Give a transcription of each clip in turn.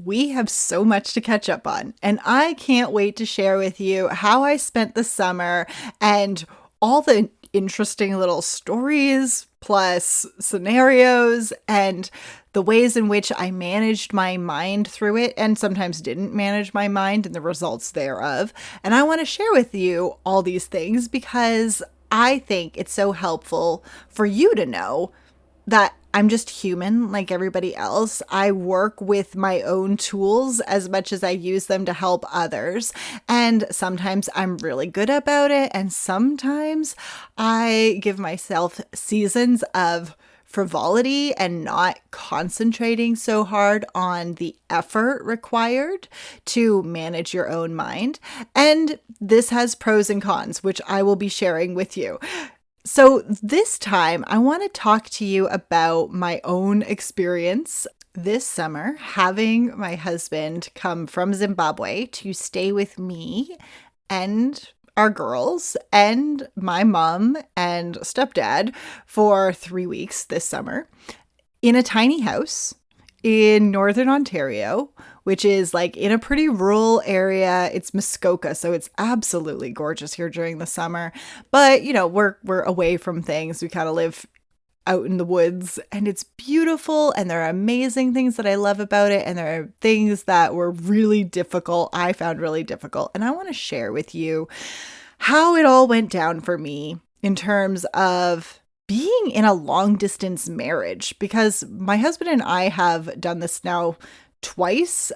We have so much to catch up on, and I can't wait to share with you how I spent the summer and all the interesting little stories, plus scenarios, and the ways in which I managed my mind through it and sometimes didn't manage my mind and the results thereof. And I want to share with you all these things because I think it's so helpful for you to know that I'm just human like everybody else. I work with my own tools as much as I use them to help others. And sometimes I'm really good about it. And sometimes I give myself seasons of frivolity and not concentrating so hard on the effort required to manage your own mind. And this has pros and cons, which I will be sharing with you. So, this time, I want to talk to you about my own experience this summer having my husband come from Zimbabwe to stay with me and our girls and my mom and stepdad for 3 weeks this summer in a tiny house in Northern Ontario, which is like in a pretty rural area. It's Muskoka, so it's absolutely gorgeous here during the summer. But, we're away from things. We kind of live out in the woods and it's beautiful, and there are amazing things that I love about it, and there are things that were really difficult. I found really difficult, and I want to share with you how it all went down for me in terms of being in a long distance marriage, because my husband and I have done this now twice.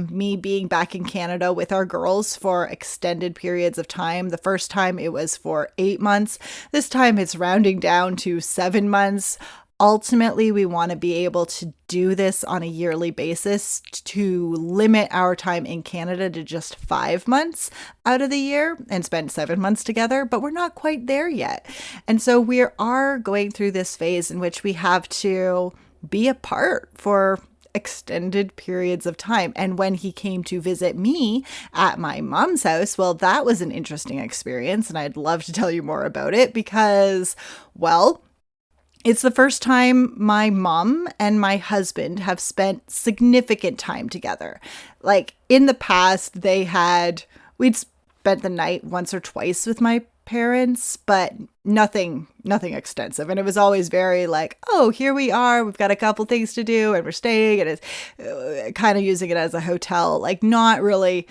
Me being back in Canada with our girls for extended periods of time. The first time it was for 8 months. This time it's rounding down to 7 months. Ultimately, we want to be able to do this on a yearly basis to limit our time in Canada to just 5 months out of the year and spend 7 months together, but we're not quite there yet. And so we are going through this phase in which we have to be apart for extended periods of time. And when he came to visit me at my mom's house, well, that was an interesting experience. And I'd love to tell you more about it because, well, it's the first time my mom and my husband have spent significant time together. Like in the past, we'd spent the night once or twice with my parents, but nothing extensive. And it was always very like, oh, here we are. We've got a couple things to do and we're staying, and it's kind of using it as a hotel, like not really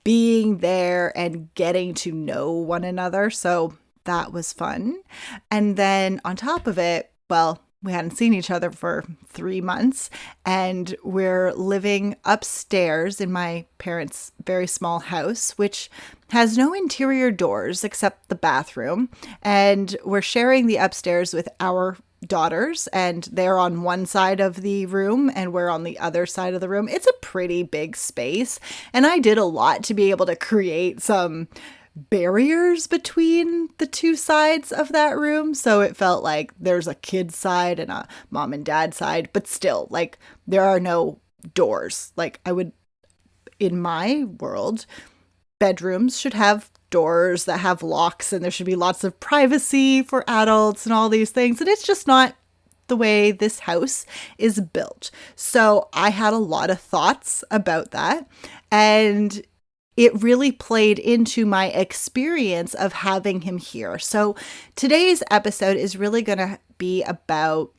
being there and getting to know one another. So that was fun. And then on top of it, well, we hadn't seen each other for 3 months, and we're living upstairs in my parents' very small house, which has no interior doors except the bathroom. And we're sharing the upstairs with our daughters, and they're on one side of the room and we're on the other side of the room. It's a pretty big space, and I did a lot to be able to create some barriers between the two sides of that room. So it felt like there's a kid side and a mom and dad side, but still, like, there are no doors. Like, in my world, bedrooms should have doors that have locks, and there should be lots of privacy for adults and all these things. And it's just not the way this house is built. So I had a lot of thoughts about that. And it really played into my experience of having him here. So today's episode is really going to be about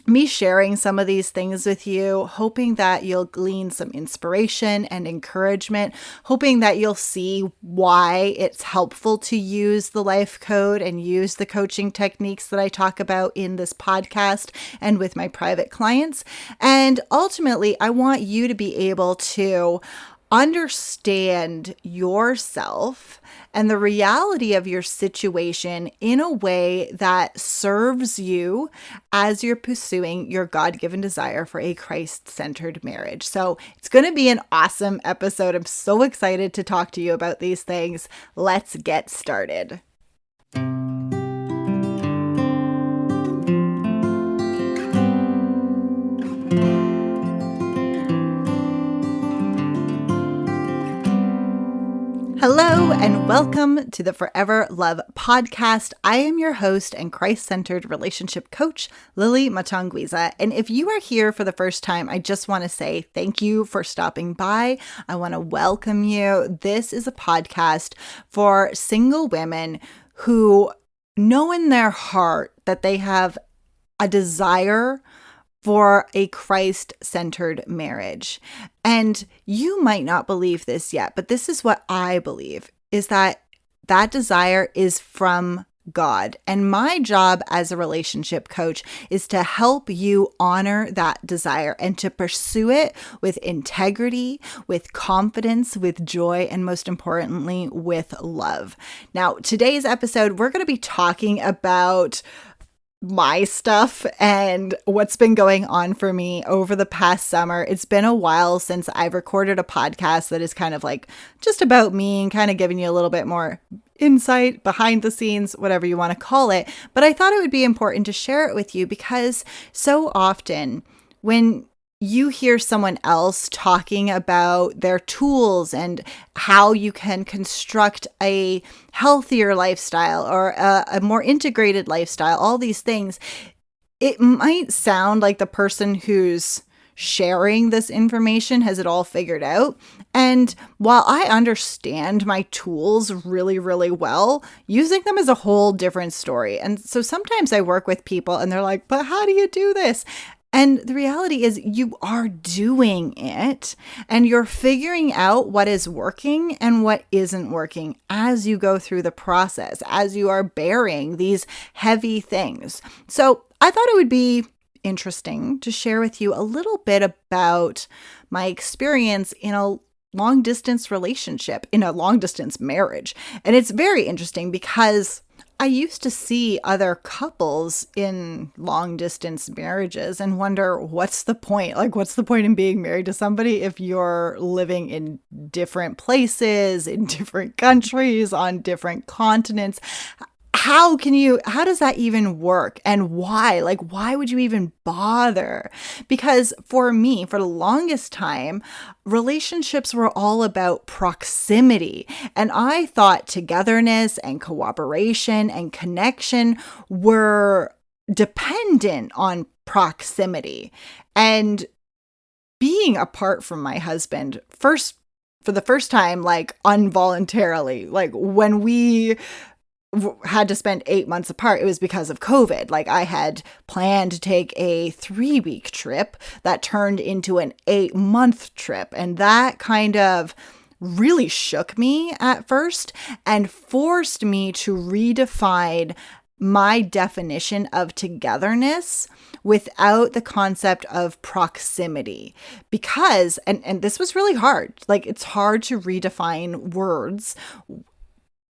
me sharing some of these things with you, hoping that you'll glean some inspiration and encouragement, hoping that you'll see why it's helpful to use the life code and use the coaching techniques that I talk about in this podcast and with my private clients. And ultimately, I want you to be able to understand yourself and the reality of your situation in a way that serves you as you're pursuing your God-given desire for a Christ-centered marriage. So it's going to be an awesome episode. I'm so excited to talk to you about these things. Let's get started. Hello and welcome to the Forever Love podcast. I am your host and Christ-centered relationship coach, Lily Matangwiza. And if you are here for the first time, I just want to say thank you for stopping by. I want to welcome you. This is a podcast for single women who know in their heart that they have a desire for a Christ-centered marriage. And you might not believe this yet, but this is what I believe, is that that desire is from God. And my job as a relationship coach is to help you honor that desire and to pursue it with integrity, with confidence, with joy, and most importantly, with love. Now, today's episode, we're going to be talking about my stuff and what's been going on for me over the past summer. It's been a while since I've recorded a podcast that is kind of like just about me and kind of giving you a little bit more insight behind the scenes, whatever you want to call it. But I thought it would be important to share it with you because so often when you hear someone else talking about their tools and how you can construct a healthier lifestyle or a more integrated lifestyle, all these things, it might sound like the person who's sharing this information has it all figured out. And while I understand my tools really, really well, using them is a whole different story. And so sometimes I work with people and they're like, but how do you do this? And the reality is you are doing it and you're figuring out what is working and what isn't working as you go through the process, as you are bearing these heavy things. So I thought it would be interesting to share with you a little bit about my experience in a long distance relationship, in a long distance marriage. And it's very interesting because I used to see other couples in long distance marriages and wonder, what's the point? Like, what's the point in being married to somebody if you're living in different places, in different countries, on different continents? How does that even work? And why? Like, why would you even bother? Because for me, for the longest time, relationships were all about proximity. And I thought togetherness and cooperation and connection were dependent on proximity. And being apart from my husband, for the first time, like involuntarily, like when we had to spend 8 months apart, it was because of COVID. Like I had planned to take a 3-week trip that turned into an 8-month trip. And that kind of really shook me at first and forced me to redefine my definition of togetherness without the concept of proximity. Because, and this was really hard. Like it's hard to redefine words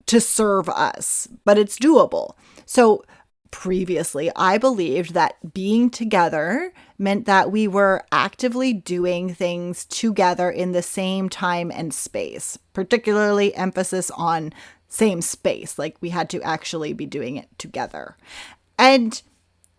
to serve us, but it's doable. So previously, I believed that being together meant that we were actively doing things together in the same time and space, particularly emphasis on same space, like we had to actually be doing it together. And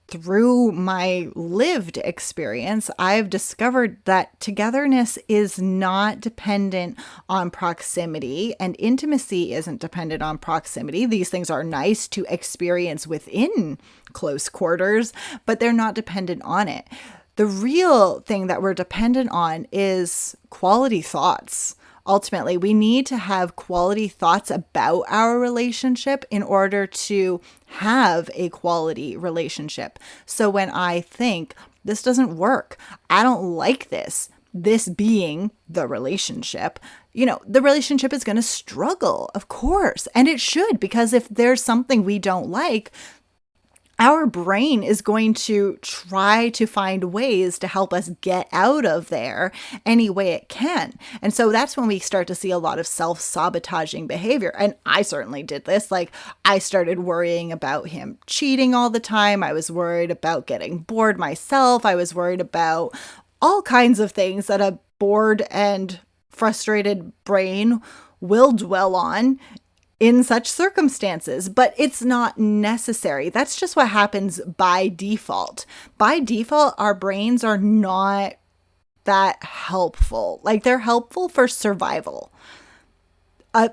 through my lived experience, I've discovered that togetherness is not dependent on proximity and intimacy isn't dependent on proximity. These things are nice to experience within close quarters, but they're not dependent on it. The real thing that we're dependent on is quality thoughts. Ultimately, we need to have quality thoughts about our relationship in order to have a quality relationship. So when I think this doesn't work, I don't like this being the relationship, the relationship is going to struggle, of course. And it should, because if there's something we don't like, our brain is going to try to find ways to help us get out of there any way it can. And so that's when we start to see a lot of self-sabotaging behavior. And I certainly did this. Like I started worrying about him cheating all the time. I was worried about getting bored myself. I was worried about all kinds of things that a bored and frustrated brain will dwell on in such circumstances, but it's not necessary. That's just what happens by default. By default, our brains are not that helpful. Like they're helpful for survival.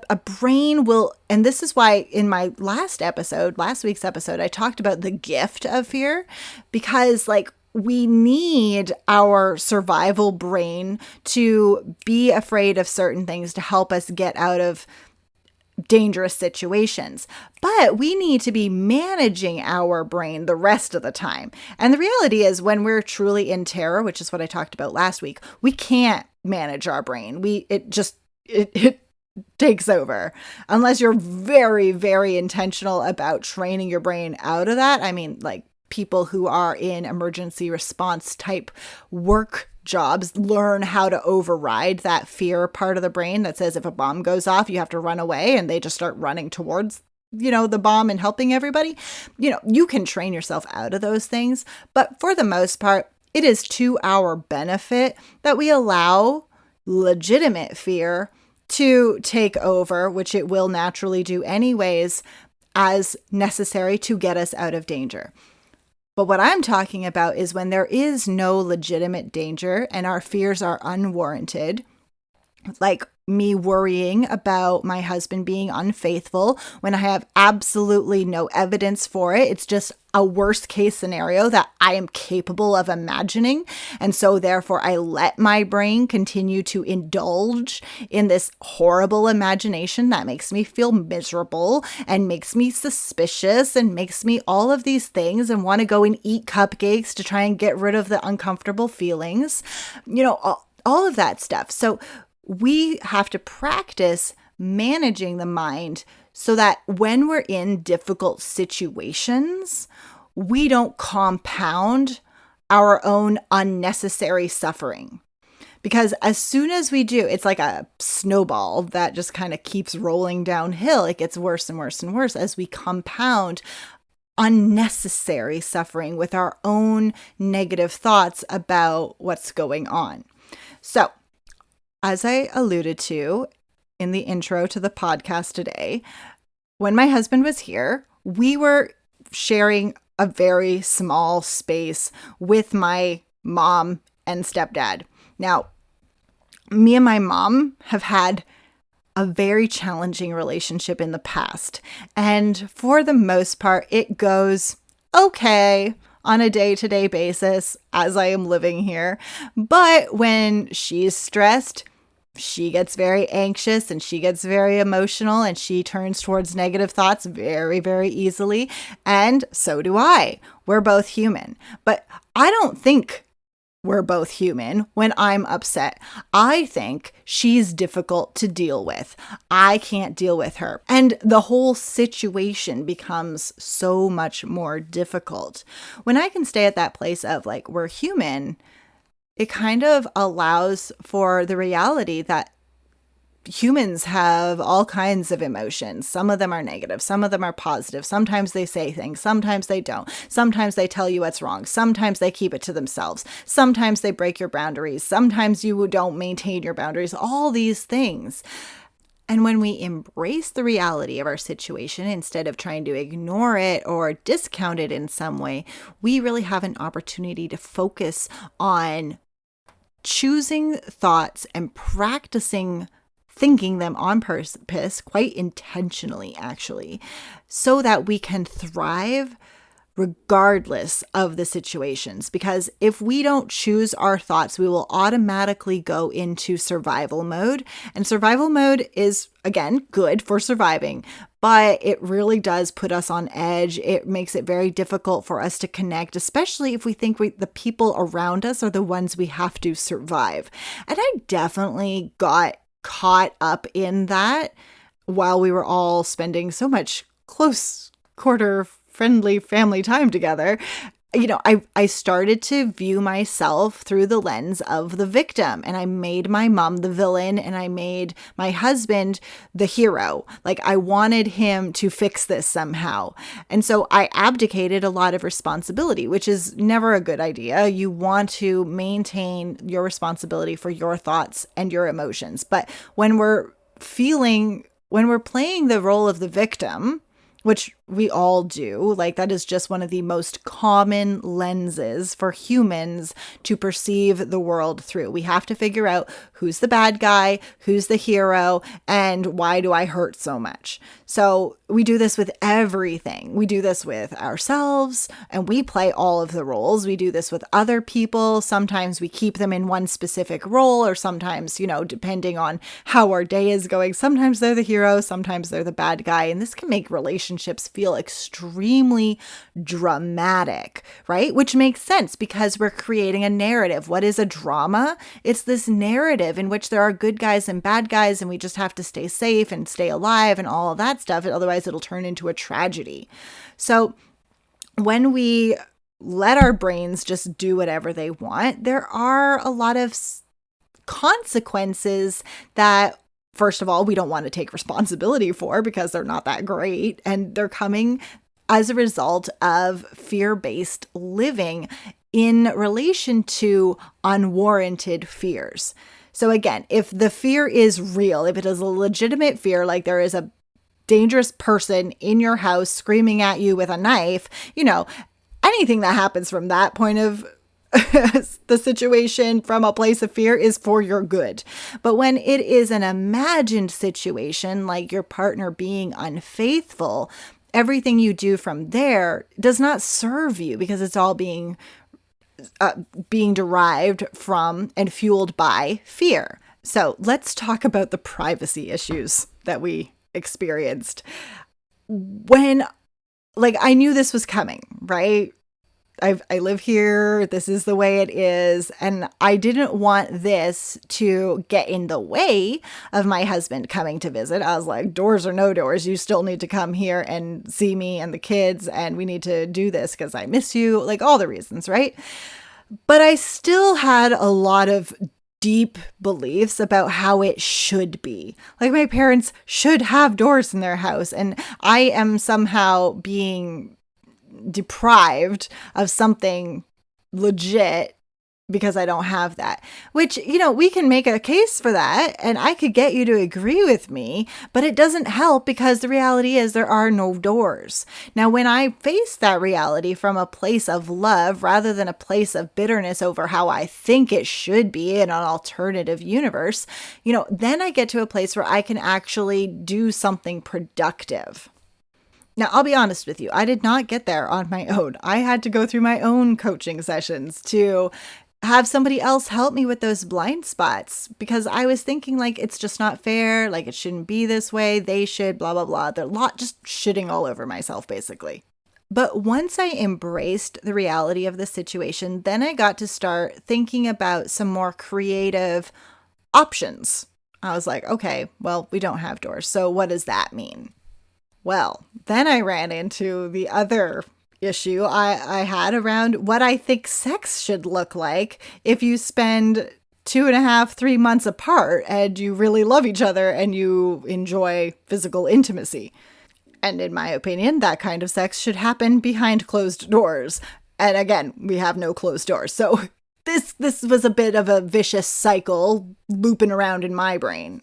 a brain will, and this is why in my last week's episode, I talked about the gift of fear, because like we need our survival brain to be afraid of certain things to help us get out of dangerous situations. But we need to be managing our brain the rest of the time. And the reality is when we're truly in terror, which is what I talked about last week, we can't manage our brain. It takes over unless you're very, very intentional about training your brain out of that. I mean, like people who are in emergency response type work jobs learn how to override that fear part of the brain that says if a bomb goes off, you have to run away, and they just start running towards, the bomb and helping everybody. You can train yourself out of those things, but for the most part, it is to our benefit that we allow legitimate fear to take over, which it will naturally do anyways, as necessary to get us out of danger. But what I'm talking about is when there is no legitimate danger and our fears are unwarranted, like me worrying about my husband being unfaithful when I have absolutely no evidence for it. It's just a worst case scenario that I am capable of imagining. And so therefore I let my brain continue to indulge in this horrible imagination that makes me feel miserable and makes me suspicious and makes me all of these things and want to go and eat cupcakes to try and get rid of the uncomfortable feelings, all of that stuff. So we have to practice managing the mind so that when we're in difficult situations, we don't compound our own unnecessary suffering. Because as soon as we do, it's like a snowball that just kind of keeps rolling downhill. It gets worse and worse and worse as we compound unnecessary suffering with our own negative thoughts about what's going on. So, as I alluded to in the intro to the podcast today, when my husband was here, we were sharing a very small space with my mom and stepdad. Now, me and my mom have had a very challenging relationship in the past. And for the most part, it goes okay on a day-to-day basis as I am living here. But when she's stressed, she gets very anxious and she gets very emotional and she turns towards negative thoughts very, very easily. And so do I. We're both human. But I don't think we're both human when I'm upset. I think she's difficult to deal with. I can't deal with her. And the whole situation becomes so much more difficult. When I can stay at that place of like, we're human, it kind of allows for the reality that humans have all kinds of emotions. Some of them are negative. Some of them are positive. Sometimes they say things. Sometimes they don't. Sometimes they tell you what's wrong. Sometimes they keep it to themselves. Sometimes they break your boundaries. Sometimes you don't maintain your boundaries. All these things. And when we embrace the reality of our situation instead of trying to ignore it or discount it in some way, we really have an opportunity to focus on choosing thoughts and practicing thinking them on purpose, quite intentionally actually, so that we can thrive regardless of the situations. Because if we don't choose our thoughts, we will automatically go into survival mode. And survival mode is, again, good for surviving, but it really does put us on edge. It makes it very difficult for us to connect, especially if we think the people around us are the ones we have to survive. And I definitely got caught up in that while we were all spending so much close quarter friendly family time together. I started to view myself through the lens of the victim, and I made my mom the villain and I made my husband the hero. Like I wanted him to fix this somehow. And so I abdicated a lot of responsibility, which is never a good idea. You want to maintain your responsibility for your thoughts and your emotions. But when we're playing the role of the victim, which We all do. Like, that is just one of the most common lenses for humans to perceive the world through. We have to figure out who's the bad guy, who's the hero, and why do I hurt so much? So we do this with everything. We do this with ourselves, and we play all of the roles. We do this with other people. Sometimes we keep them in one specific role, or sometimes, depending on how our day is going, sometimes they're the hero, sometimes they're the bad guy. And this can make relationships feel extremely dramatic, right? Which makes sense because we're creating a narrative. What is a drama? It's this narrative in which there are good guys and bad guys, and we just have to stay safe and stay alive and all of that stuff. Otherwise, it'll turn into a tragedy. So when we let our brains just do whatever they want, there are a lot of consequences that, first of all, we don't want to take responsibility for because they're not that great. And they're coming as a result of fear-based living in relation to unwarranted fears. So again, if the fear is real, if it is a legitimate fear, like there is a dangerous person in your house screaming at you with a knife, anything that happens from that point of the situation from a place of fear is for your good. But when it is an imagined situation, like your partner being unfaithful, everything you do from there does not serve you because it's all being derived from and fueled by fear. So let's talk about the privacy issues that we experienced when, I knew this was coming, right? I live here. This is the way it is. And I didn't want this to get in the way of my husband coming to visit. I was like, doors or no doors, you still need to come here and see me and the kids. And we need to do this because I miss you, like all the reasons, right? But I still had a lot of deep beliefs about how it should be. Like my parents should have doors in their house. And I am somehow being deprived of something legit because I don't have that, which, we can make a case for that and I could get you to agree with me, but it doesn't help because the reality is there are no doors. Now, when I face that reality from a place of love rather than a place of bitterness over how I think it should be in an alternative universe, then I get to a place where I can actually do something productive. Now, I'll be honest with you, I did not get there on my own. I had to go through my own coaching sessions to have somebody else help me with those blind spots because I was thinking it's just not fair, it shouldn't be this way, they should, blah, blah, blah. They're just shitting all over myself, basically. But once I embraced the reality of the situation, then I got to start thinking about some more creative options. I was like, okay, well, we don't have doors, so what does that mean? Well, then I ran into the other issue I had around what I think sex should look like if you spend 2.5, 3 months apart and you really love each other and you enjoy physical intimacy. And in my opinion, that kind of sex should happen behind closed doors. And again, we have no closed doors. So this was a bit of a vicious cycle looping around in my brain.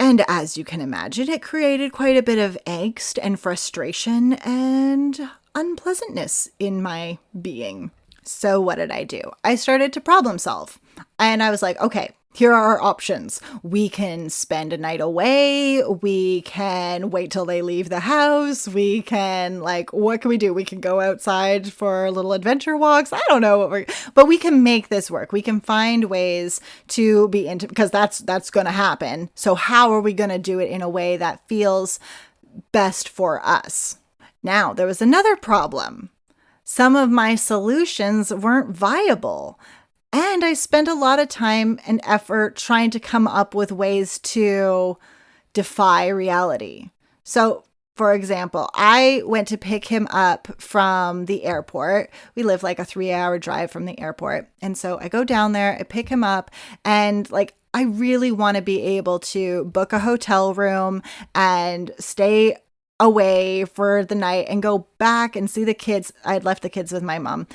And as you can imagine, it created quite a bit of angst and frustration and unpleasantness in my being. So what did I do? I started to problem solve. And I was like, okay, here are our options. We can spend a night away. We can wait till they leave the house. We can what can we do? We can go outside for little adventure walks. I don't know but we can make this work. We can find ways to be into, because that's going to happen. So how are we going to do it in a way that feels best for us? Now, there was another problem. Some of my solutions weren't viable. And I spent a lot of time and effort trying to come up with ways to defy reality. So, for example, I went to pick him up from the airport. We live a 3-hour drive from the airport. And so I go down there, I pick him up, and I really want to be able to book a hotel room and stay away for the night and go back and see the kids. I had left the kids with my mom.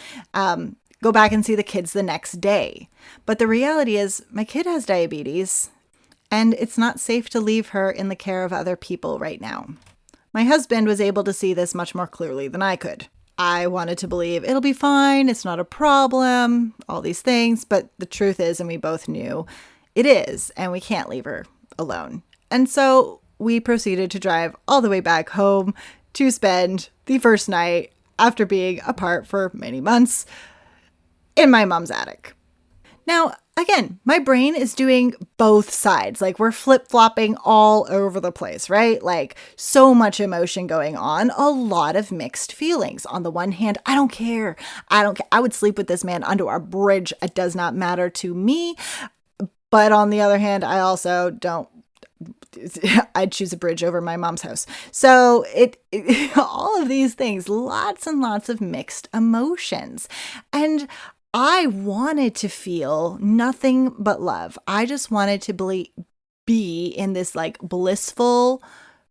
Go back and see the kids the next day. But the reality is my kid has diabetes and it's not safe to leave her in the care of other people right now. My husband was able to see this much more clearly than I could. I wanted to believe it'll be fine, it's not a problem, all these things, but the truth is, and we both knew, it is, and we can't leave her alone. And so we proceeded to drive all the way back home to spend the first night, after being apart for many months, in my mom's attic. Now, again, my brain is doing both sides. Like, we're flip-flopping all over the place, right? Like, so much emotion going on, a lot of mixed feelings. On the one hand, I don't care. I would sleep with this man under a bridge. It does not matter to me. But on the other hand, I also don't. I'd choose a bridge over my mom's house. So all of these things, lots and lots of mixed emotions. And I wanted to feel nothing but love. I just wanted to be in this like blissful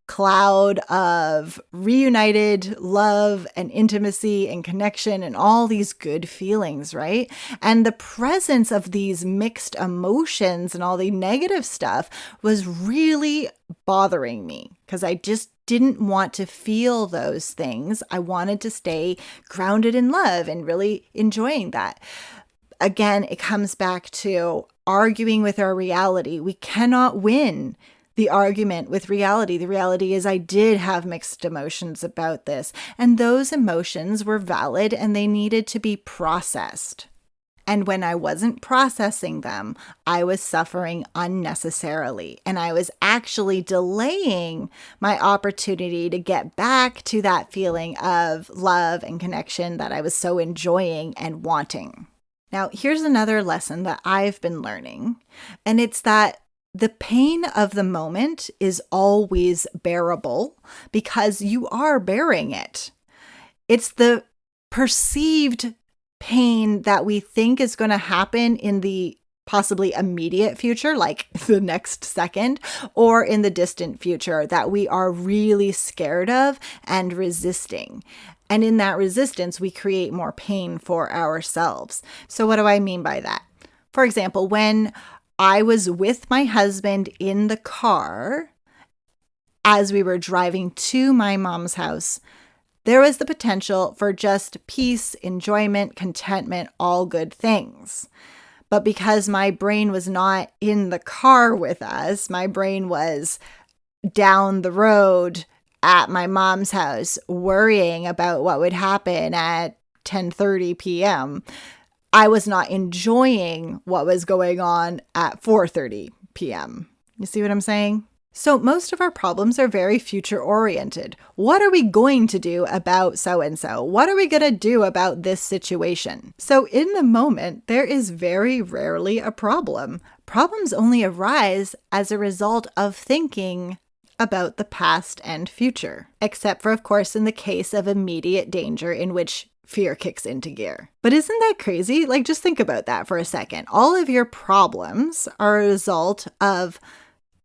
cloud of reunited love and intimacy and connection and all these good feelings, right? And the presence of these mixed emotions and all the negative stuff was really bothering me because I just didn't want to feel those things. I wanted to stay grounded in love and really enjoying that. Again, it comes back to arguing with our reality. We cannot win the argument with reality. The reality is I did have mixed emotions about this, and those emotions were valid and they needed to be processed. And when I wasn't processing them, I was suffering unnecessarily. And I was actually delaying my opportunity to get back to that feeling of love and connection that I was so enjoying and wanting. Now, here's another lesson that I've been learning, and it's that the pain of the moment is always bearable because you are bearing it. It's the perceived pain that we think is going to happen in the possibly immediate future, like the next second, or in the distant future that we are really scared of and resisting. And in that resistance, we create more pain for ourselves. So what do I mean by that? For example, when I was with my husband in the car as we were driving to my mom's house, there was the potential for just peace, enjoyment, contentment, all good things. But because my brain was not in the car with us, my brain was down the road at my mom's house worrying about what would happen at 10:30 p.m., I was not enjoying what was going on at 4:30 p.m. You see what I'm saying? So most of our problems are very future oriented. What are we going to do about so-and-so? What are we going to do about this situation? So in the moment, there is very rarely a problem. Problems only arise as a result of thinking about the past and future, except for, of course, in the case of immediate danger in which fear kicks into gear. But isn't that crazy? Like, just think about that for a second. All of your problems are a result of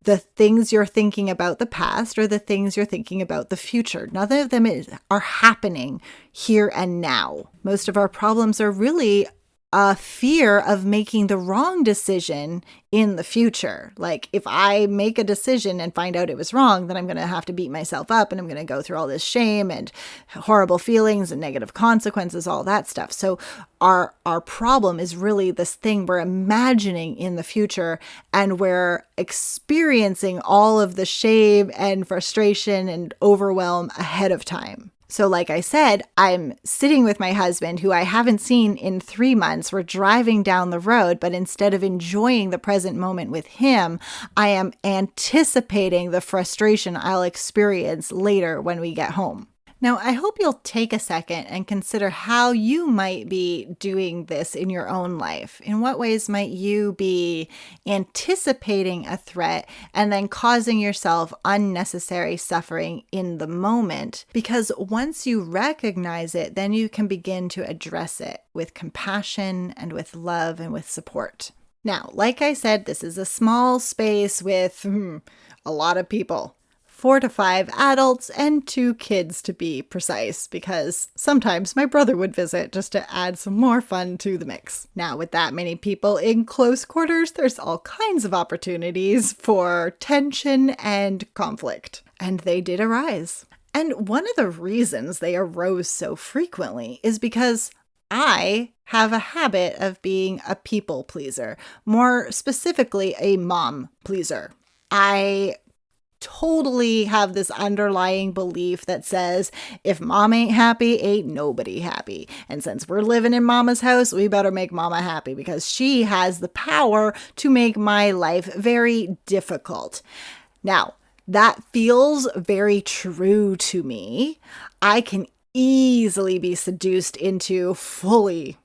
the things you're thinking about the past or the things you're thinking about the future. None of them are happening here and now. Most of our problems are really a fear of making the wrong decision in the future. Like, if I make a decision and find out it was wrong, then I'm going to have to beat myself up and I'm going to go through all this shame and horrible feelings and negative consequences, all that stuff. So our problem is really this thing we're imagining in the future, and we're experiencing all of the shame and frustration and overwhelm ahead of time. So like I said, I'm sitting with my husband who I haven't seen in 3 months. We're driving down the road, but instead of enjoying the present moment with him, I am anticipating the frustration I'll experience later when we get home. Now, I hope you'll take a second and consider how you might be doing this in your own life. In what ways might you be anticipating a threat and then causing yourself unnecessary suffering in the moment? Because once you recognize it, then you can begin to address it with compassion and with love and with support. Now, like I said, this is a small space with a lot of people. 4 to 5 adults and 2 kids to be precise, because sometimes my brother would visit just to add some more fun to the mix. Now, with that many people in close quarters, there's all kinds of opportunities for tension and conflict, and they did arise. And one of the reasons they arose so frequently is because I have a habit of being a people pleaser, more specifically, a mom pleaser. I totally have this underlying belief that says if mom ain't happy, ain't nobody happy. And since we're living in mama's house, we better make mama happy because she has the power to make my life very difficult. Now, that feels very true to me. I can easily be seduced into fully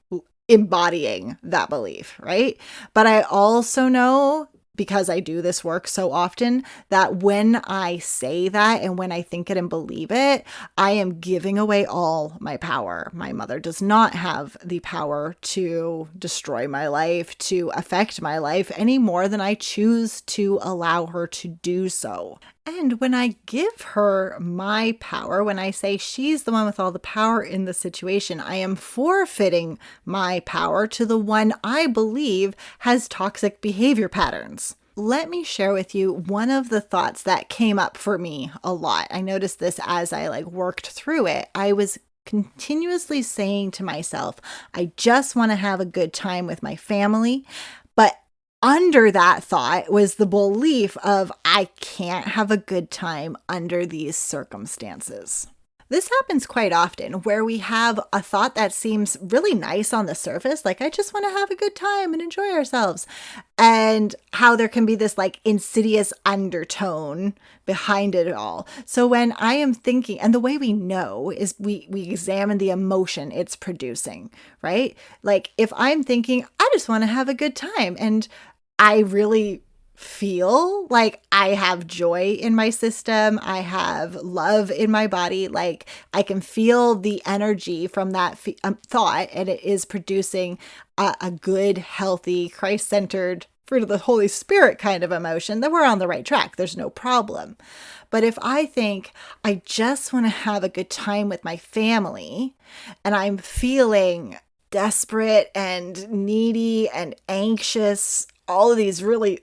embodying that belief, right? But I also know, because I do this work so often, that when I say that and when I think it and believe it, I am giving away all my power. My mother does not have the power to destroy my life, to affect my life any more than I choose to allow her to do so. And when I give her my power, when I say she's the one with all the power in the situation, I am forfeiting my power to the one I believe has toxic behavior patterns. Let me share with you one of the thoughts that came up for me a lot. I noticed this as I worked through it. I was continuously saying to myself, I just want to have a good time with my family, but under that thought was the belief of I can't have a good time under these circumstances. This happens quite often where we have a thought that seems really nice on the surface, like I just want to have a good time and enjoy ourselves, and how there can be this insidious undertone behind it all. So when I am thinking, and the way we know is we examine the emotion it's producing, right? Like if I'm thinking, I just want to have a good time, and I really feel like I have joy in my system, I have love in my body, like I can feel the energy from that thought, and it is producing a good, healthy, Christ-centered, fruit of the Holy Spirit kind of emotion, then we're on the right track. There's no problem. But if I think I just want to have a good time with my family and I'm feeling desperate and needy and anxious, all of these really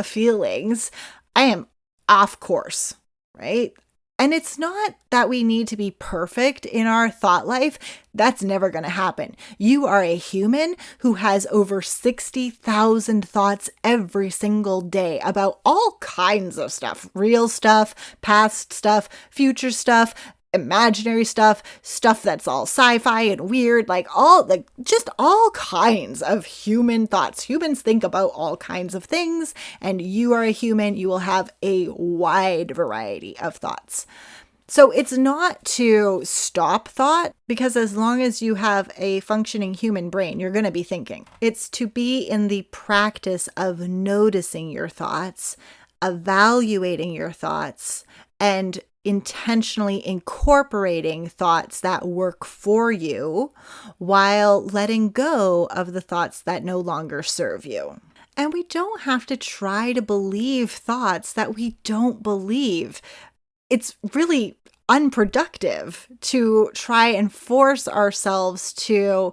feelings, I am off course, right? And it's not that we need to be perfect in our thought life. That's never going to happen. You are a human who has over 60,000 thoughts every single day about all kinds of stuff, real stuff, past stuff, future stuff, imaginary stuff that's all sci-fi and weird, just all kinds of human thoughts. Humans think about all kinds of things, and you are a human. You will have a wide variety of thoughts. So it's not to stop thought, because as long as you have a functioning human brain, you're going to be thinking. It's to be in the practice of noticing your thoughts, evaluating your thoughts, and intentionally incorporating thoughts that work for you while letting go of the thoughts that no longer serve you. And we don't have to try to believe thoughts that we don't believe. It's really unproductive to try and force ourselves to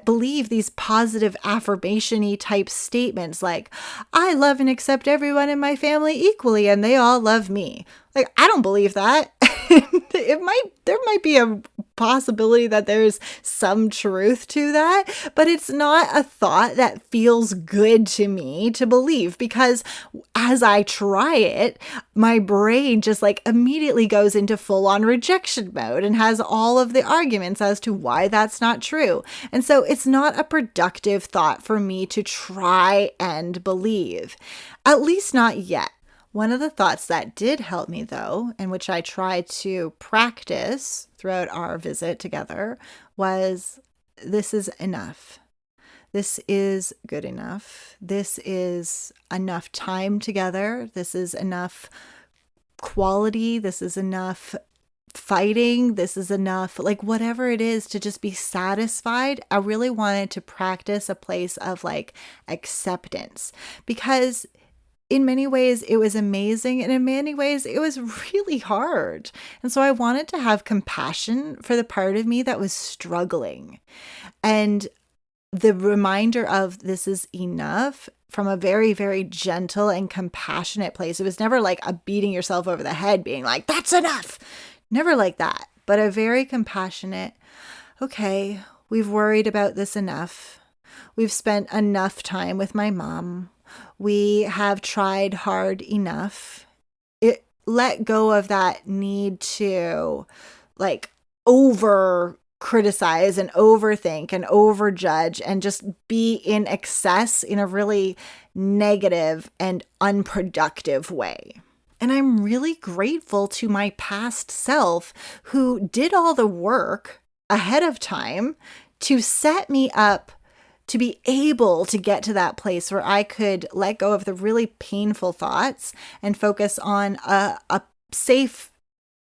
believe these positive affirmation-y type statements like, I love and accept everyone in my family equally and they all love me. I don't believe that. There might be a possibility that there's some truth to that, but it's not a thought that feels good to me to believe, because as I try it, my brain just immediately goes into full-on rejection mode and has all of the arguments as to why that's not true. And so it's not a productive thought for me to try and believe, at least not yet. One of the thoughts that did help me, though, and which I tried to practice throughout our visit together, was this is enough. This is good enough. This is enough time together. This is enough quality. This is enough fighting. This is enough, whatever it is, to just be satisfied. I really wanted to practice a place of acceptance, because in many ways it was amazing, and in many ways it was really hard. And so I wanted to have compassion for the part of me that was struggling. And the reminder of this is enough from a very, very gentle and compassionate place. It was never like a beating yourself over the head, being like, that's enough. Never like that, but a very compassionate, okay, we've worried about this enough. We've spent enough time with my mom. We have tried hard enough. Let go of that need to like over criticize and overthink and overjudge and just be in excess in a really negative and unproductive way. And I'm really grateful to my past self who did all the work ahead of time to set me up to be able to get to that place where I could let go of the really painful thoughts and focus on a safe,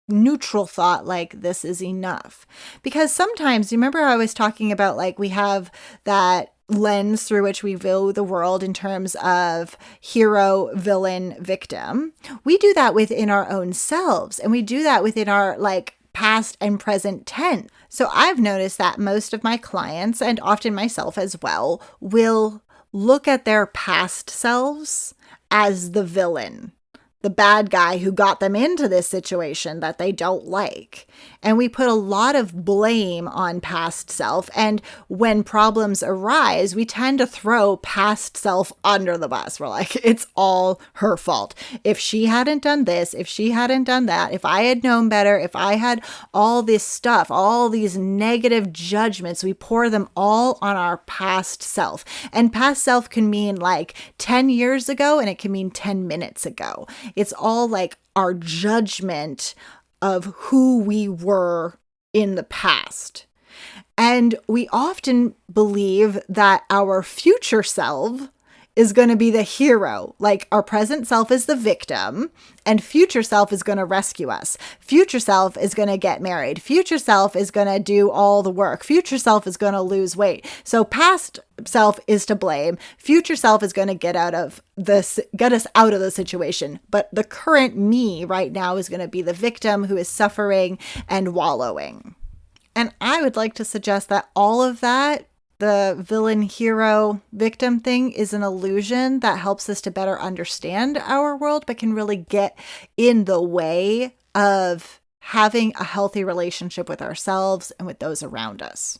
neutral thought like this is enough. Because sometimes, you remember I was talking about like we have that lens through which we view the world in terms of hero, villain, victim. We do that within our own selves, and we do that within our like past and present tense. So I've noticed that most of my clients, and often myself as well, will look at their past selves as the villain, the bad guy who got them into this situation that they don't like. And we put a lot of blame on past self. And when problems arise, we tend to throw past self under the bus. We're like, it's all her fault. If she hadn't done this, if she hadn't done that, if I had known better, if I had all this stuff, all these negative judgments, we pour them all on our past self. And past self can mean like 10 years ago, and it can mean 10 minutes ago. It's all like our judgment of who we were in the past. And we often believe that our future self is going to be the hero. Like our present self is the victim, and future self is going to rescue us. Future self is going to get married. Future self is going to do all the work. Future self is going to lose weight. So past self is to blame. Future self is going to get us out of the situation. But the current me right now is going to be the victim who is suffering and wallowing. And I would like to suggest that all of that, the villain, hero, victim thing, is an illusion that helps us to better understand our world, but can really get in the way of having a healthy relationship with ourselves and with those around us.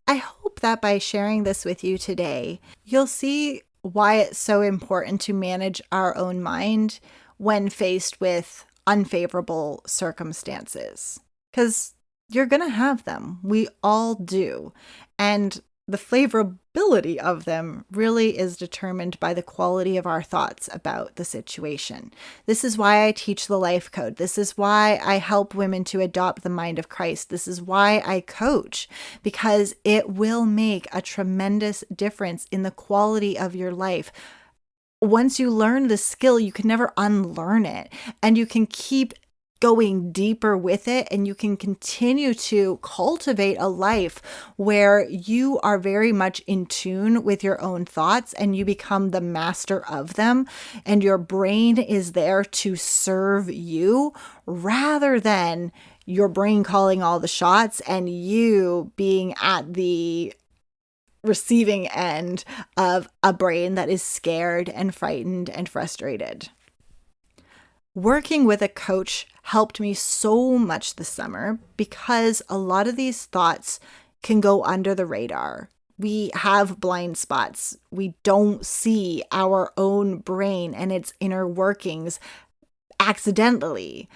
I hope that by sharing this with you today, you'll see why it's so important to manage our own mind when faced with unfavorable circumstances. Because you're going to have them. We all do. And the favorability of them really is determined by the quality of our thoughts about the situation. This is why I teach the life code. This is why I help women to adopt the mind of Christ. This is why I coach, because it will make a tremendous difference in the quality of your life. Once you learn the skill, you can never unlearn it, and you can keep going deeper with it, and you can continue to cultivate a life where you are very much in tune with your own thoughts and you become the master of them, and your brain is there to serve you rather than your brain calling all the shots and you being at the receiving end of a brain that is scared and frightened and frustrated. Working with a coach helped me so much this summer because a lot of these thoughts can go under the radar. We have blind spots. We don't see our own brain and its inner workings accidentally.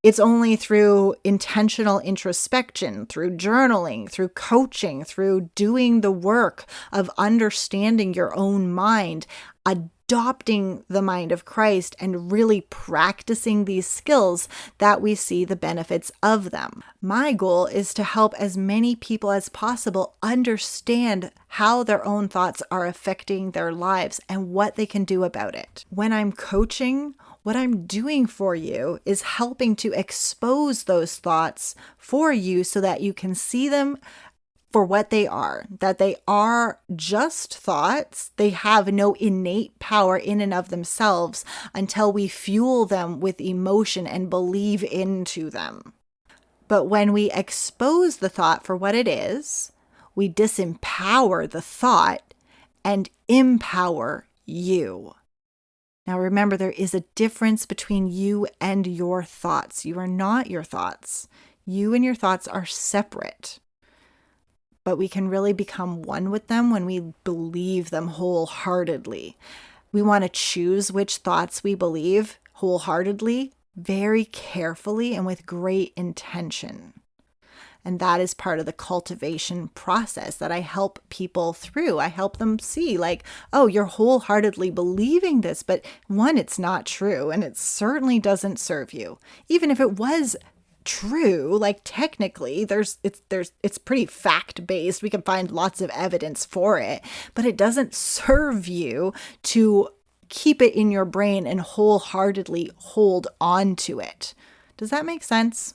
It's only through intentional introspection, through journaling, through coaching, through doing the work of understanding your own mind, adopting the mind of Christ, and really practicing these skills that we see the benefits of them. My goal is to help as many people as possible understand how their own thoughts are affecting their lives and what they can do about it. When I'm coaching, what I'm doing for you is helping to expose those thoughts for you so that you can see them for what they are, that they are just thoughts. They have no innate power in and of themselves until we fuel them with emotion and believe into them. But when we expose the thought for what it is, we disempower the thought and empower you. Now remember, there is a difference between you and your thoughts. You are not your thoughts. You and your thoughts are separate. But we can really become one with them when we believe them wholeheartedly. We want to choose which thoughts we believe wholeheartedly, very carefully, and with great intention. And that is part of the cultivation process that I help people through. I help them see, like, oh, you're wholeheartedly believing this, but one, it's not true, and it certainly doesn't serve you. Even if it was true, like technically it's pretty fact-based. We can find lots of evidence for it, but it doesn't serve you to keep it in your brain and wholeheartedly hold on to it. Does that make sense?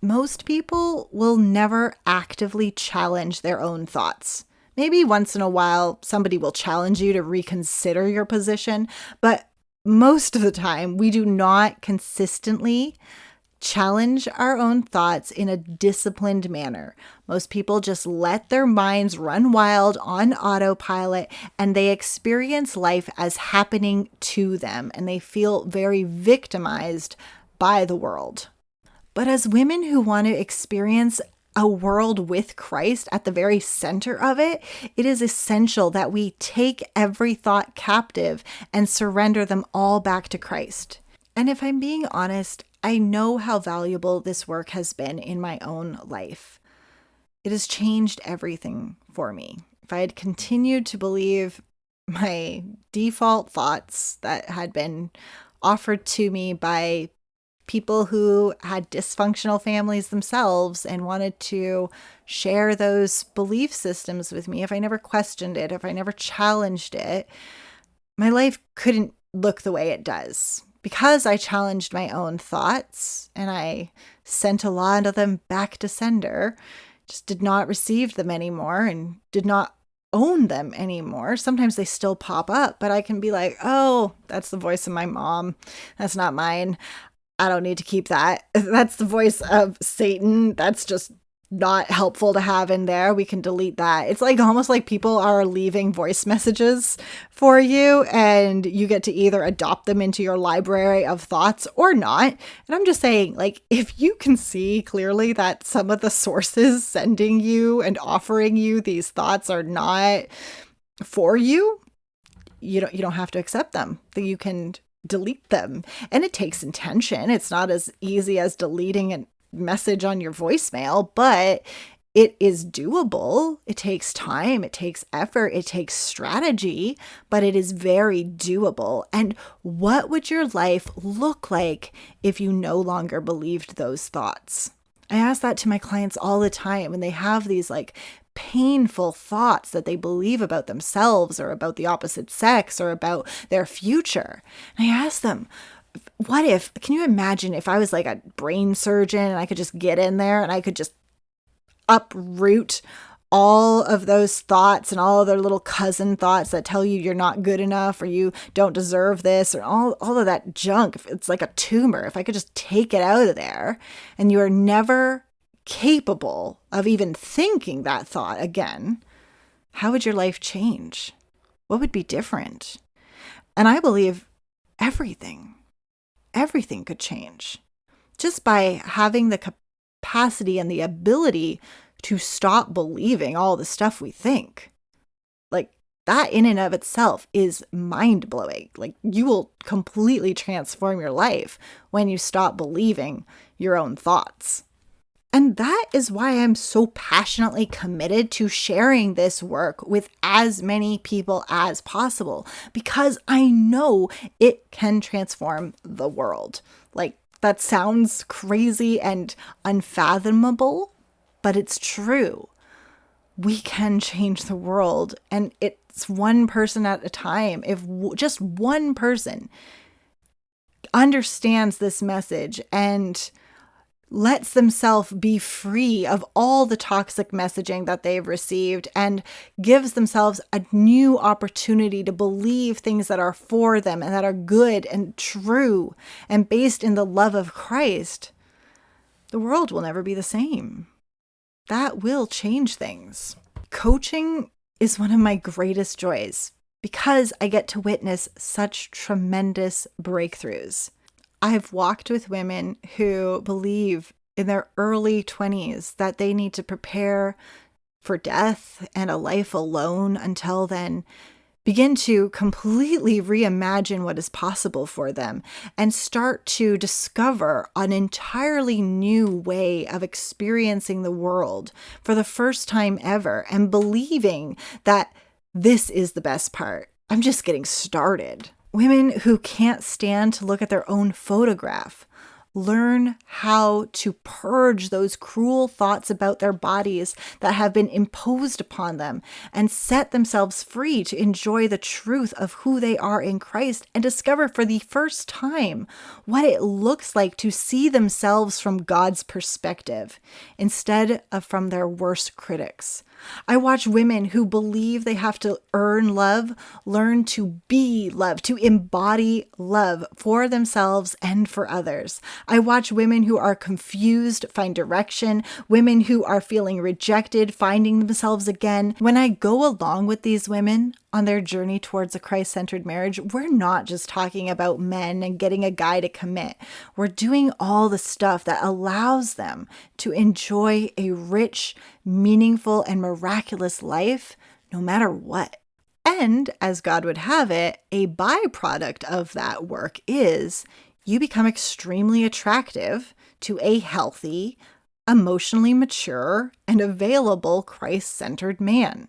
Most people will never actively challenge their own thoughts. Maybe once in a while, somebody will challenge you to reconsider your position, but most of the time, we do not consistently challenge our own thoughts in a disciplined manner. Most people just let their minds run wild on autopilot, and they experience life as happening to them, and they feel very victimized by the world. But as women who want to experience a world with Christ at the very center of it, it is essential that we take every thought captive and surrender them all back to Christ. And if I'm being honest, I know how valuable this work has been in my own life. It has changed everything for me. If I had continued to believe my default thoughts that had been offered to me by people who had dysfunctional families themselves and wanted to share those belief systems with me, if I never questioned it, if I never challenged it, my life couldn't look the way it does. Because I challenged my own thoughts and I sent a lot of them back to sender, just did not receive them anymore and did not own them anymore. Sometimes they still pop up, but I can be like, oh, that's the voice of my mom. That's not mine. I don't need to keep that. That's the voice of Satan. That's just not helpful to have in there. We can delete that. It's like almost like people are leaving voice messages for you and you get to either adopt them into your library of thoughts or not. And I'm just saying, like, if you can see clearly that some of the sources sending you and offering you these thoughts are not for you, you don't have to accept them. You can delete them. And it takes intention. It's not as easy as deleting a message on your voicemail, but it is doable. It takes time, it takes effort, it takes strategy, but it is very doable. And what would your life look like if you no longer believed those thoughts? I ask that to my clients all the time, and they have these like painful thoughts that they believe about themselves or about the opposite sex or about their future. And I ask them, can you imagine if I was like a brain surgeon and I could just get in there and I could just uproot all of those thoughts and all of their little cousin thoughts that tell you you're not good enough or you don't deserve this or all of that junk. It's like a tumor. If I could just take it out of there and you are never capable of even thinking that thought again, how would your life change? What would be different? And I believe everything could change just by having the capacity and the ability to stop believing all the stuff we think. Like that in and of itself is mind-blowing. Like you will completely transform your life when you stop believing your own thoughts. And that is why I'm so passionately committed to sharing this work with as many people as possible, because I know it can transform the world. Like, that sounds crazy and unfathomable, but it's true. We can change the world, and it's one person at a time. If just one person understands this message and lets themselves be free of all the toxic messaging that they've received and gives themselves a new opportunity to believe things that are for them and that are good and true and based in the love of Christ, the world will never be the same. That will change things. Coaching is one of my greatest joys because I get to witness such tremendous breakthroughs. I've walked with women who believe in their early 20s that they need to prepare for death and a life alone until then, begin to completely reimagine what is possible for them and start to discover an entirely new way of experiencing the world for the first time ever and believing that this is the best part. I'm just getting started. Women who can't stand to look at their own photograph learn how to purge those cruel thoughts about their bodies that have been imposed upon them and set themselves free to enjoy the truth of who they are in Christ and discover for the first time what it looks like to see themselves from God's perspective instead of from their worst critics. I watch women who believe they have to earn love, learn to be love, to embody love for themselves and for others. I watch women who are confused find direction, women who are feeling rejected, finding themselves again. When I go along with these women on their journey towards a Christ-centered marriage, we're not just talking about men and getting a guy to commit. We're doing all the stuff that allows them to enjoy a rich, meaningful, and miraculous life no matter what. And as God would have it, a byproduct of that work is you become extremely attractive to a healthy, emotionally mature, and available Christ-centered man.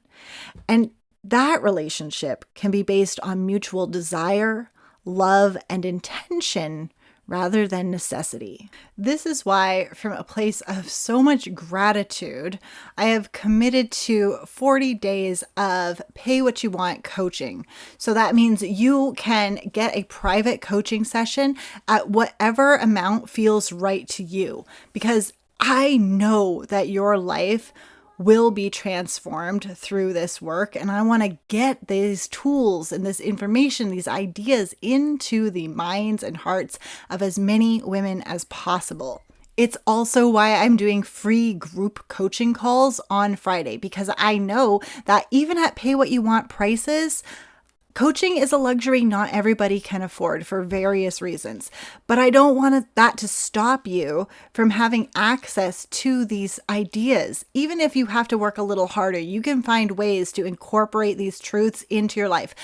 And that relationship can be based on mutual desire, love, and intention rather than necessity. This is why, from a place of so much gratitude, I have committed to 40 days of pay what you want coaching. So that means you can get a private coaching session at whatever amount feels right to you, because I know that your life will be transformed through this work. And I want to get these tools and this information, these ideas into the minds and hearts of as many women as possible. It's also why I'm doing free group coaching calls on Friday, because I know that even at pay what you want prices, coaching is a luxury not everybody can afford for various reasons, but I don't want that to stop you from having access to these ideas. Even if you have to work a little harder, you can find ways to incorporate these truths into your life.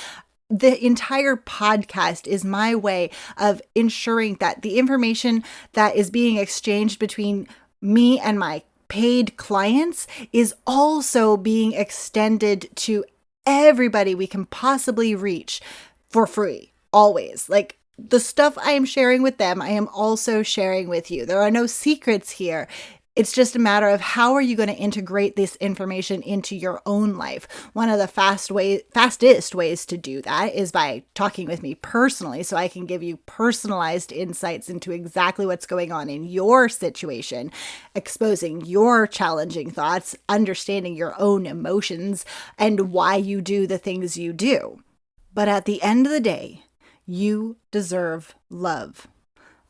The entire podcast is my way of ensuring that the information that is being exchanged between me and my paid clients is also being extended to everybody we can possibly reach for free, always. Like, the stuff I am sharing with them, I am also sharing with you. There are no secrets here. It's just a matter of how are you going to integrate this information into your own life. One of the fastest ways to do that is by talking with me personally, so I can give you personalized insights into exactly what's going on in your situation, exposing your challenging thoughts, understanding your own emotions, and why you do the things you do. But at the end of the day, you deserve love.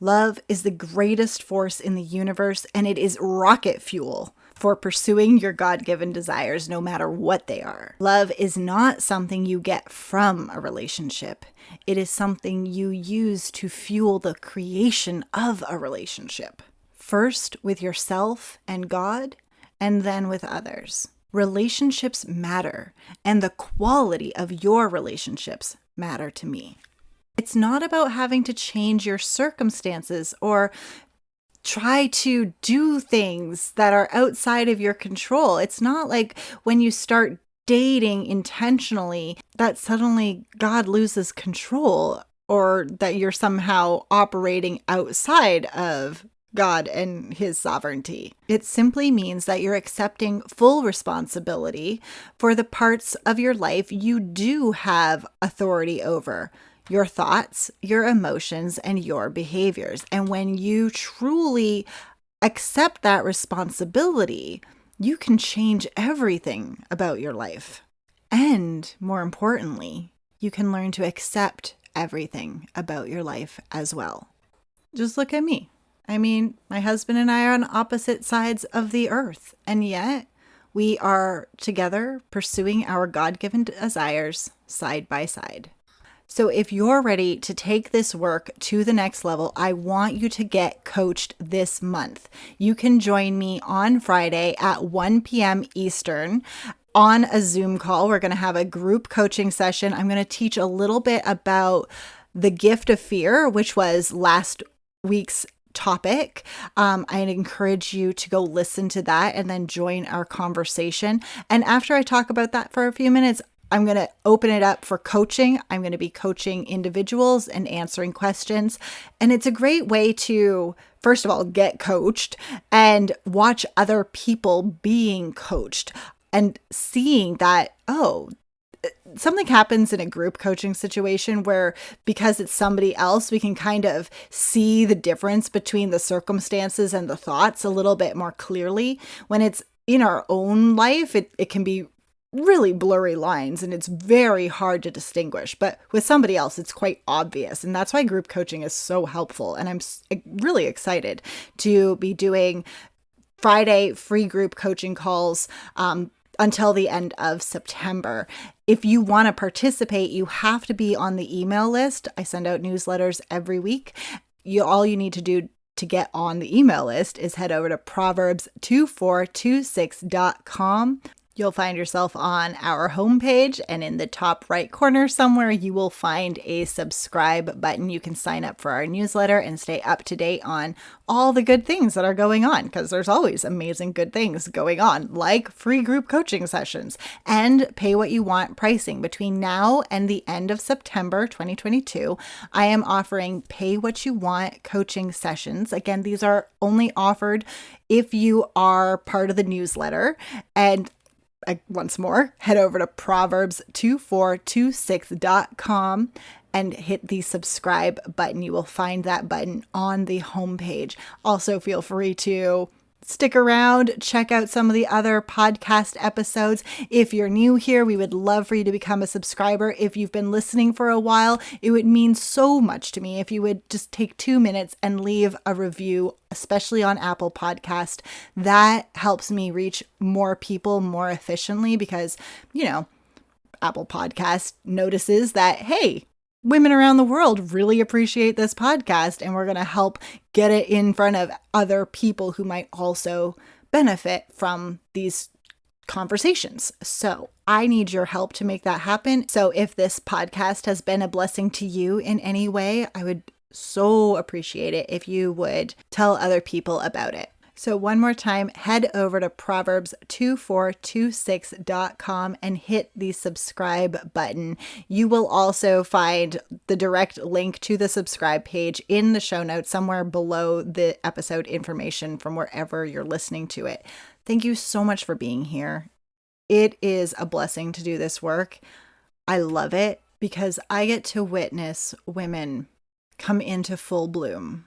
Love is the greatest force in the universe, and it is rocket fuel for pursuing your God-given desires, no matter what they are. Love is not something you get from a relationship. It is something you use to fuel the creation of a relationship. First with yourself and God, and then with others. Relationships matter, and the quality of your relationships matter to me. It's not about having to change your circumstances or try to do things that are outside of your control. It's not like when you start dating intentionally that suddenly God loses control or that you're somehow operating outside of God and his sovereignty. It simply means that you're accepting full responsibility for the parts of your life you do have authority over. Your thoughts, your emotions, and your behaviors. And when you truly accept that responsibility, you can change everything about your life. And more importantly, you can learn to accept everything about your life as well. Just look at me. I mean, my husband and I are on opposite sides of the earth, and yet We are together pursuing our God-given desires side by side. So if you're ready to take this work to the next level, I want you to get coached this month. You can join me on Friday at 1 p.m. Eastern on a Zoom call. We're going to have a group coaching session. I'm going to teach a little bit about the gift of fear, which was last week's topic. I'd encourage you to go listen to that and then join our conversation. And after I talk about that for a few minutes, I'm going to open it up for coaching. I'm going to be coaching individuals and answering questions. And it's a great way to, first of all, get coached and watch other people being coached and seeing that, oh, something happens in a group coaching situation where because it's somebody else, we can kind of see the difference between the circumstances and the thoughts a little bit more clearly. When it's in our own life, it can be really blurry lines and it's very hard to distinguish. But with somebody else, it's quite obvious. And that's why group coaching is so helpful. And I'm really excited to be doing Friday free group coaching calls until the end of September. If you want to participate, you have to be on the email list. I send out newsletters every week. All you need to do to get on the email list is head over to proverbs2426.com. You'll find yourself on our homepage, and in the top right corner somewhere, you will find a subscribe button. You can sign up for our newsletter and stay up to date on all the good things that are going on, because there's always amazing good things going on, like free group coaching sessions and pay what you want pricing. Between now and the end of September 2022, I am offering pay what you want coaching sessions. Again, these are only offered if you are part of the newsletter. And once more, head over to proverbs2426.com and hit the subscribe button. You will find that button on the homepage. Also, feel free to stick around, check out some of the other podcast episodes. If you're new here, we would love for you to become a subscriber. If you've been listening for a while, it would mean so much to me if you would just take 2 minutes and leave a review, especially on Apple Podcast. That helps me reach more people more efficiently because, Apple Podcast notices that, hey, women around the world really appreciate this podcast, and we're going to help get it in front of other people who might also benefit from these conversations. So I need your help to make that happen. So if this podcast has been a blessing to you in any way, I would so appreciate it if you would tell other people about it. So one more time, head over to proverbs2426.com and hit the subscribe button. You will also find the direct link to the subscribe page in the show notes somewhere below the episode information from wherever you're listening to it. Thank you so much for being here. It is a blessing to do this work. I love it because I get to witness women come into full bloom,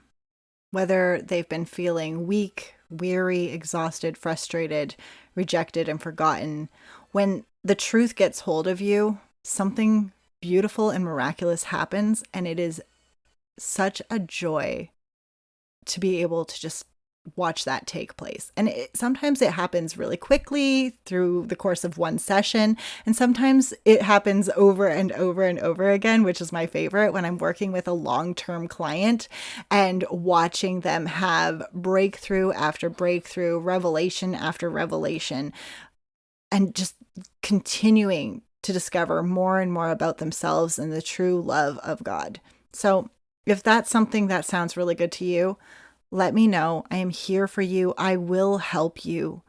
whether they've been feeling weak, weary, exhausted, frustrated, rejected, and forgotten. When the truth gets hold of you, something beautiful and miraculous happens, and it is such a joy to be able to just watch that take place. And sometimes it happens really quickly through the course of one session. And sometimes it happens over and over and over again, which is my favorite when I'm working with a long-term client and watching them have breakthrough after breakthrough, revelation after revelation, and just continuing to discover more and more about themselves and the true love of God. So if that's something that sounds really good to you, let me know. I am here for you. I will help you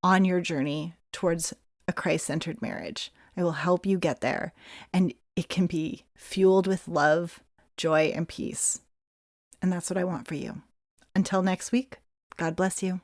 on your journey towards a Christ-centered marriage. I will help you get there. And it can be fueled with love, joy, and peace. And that's what I want for you. Until next week, God bless you.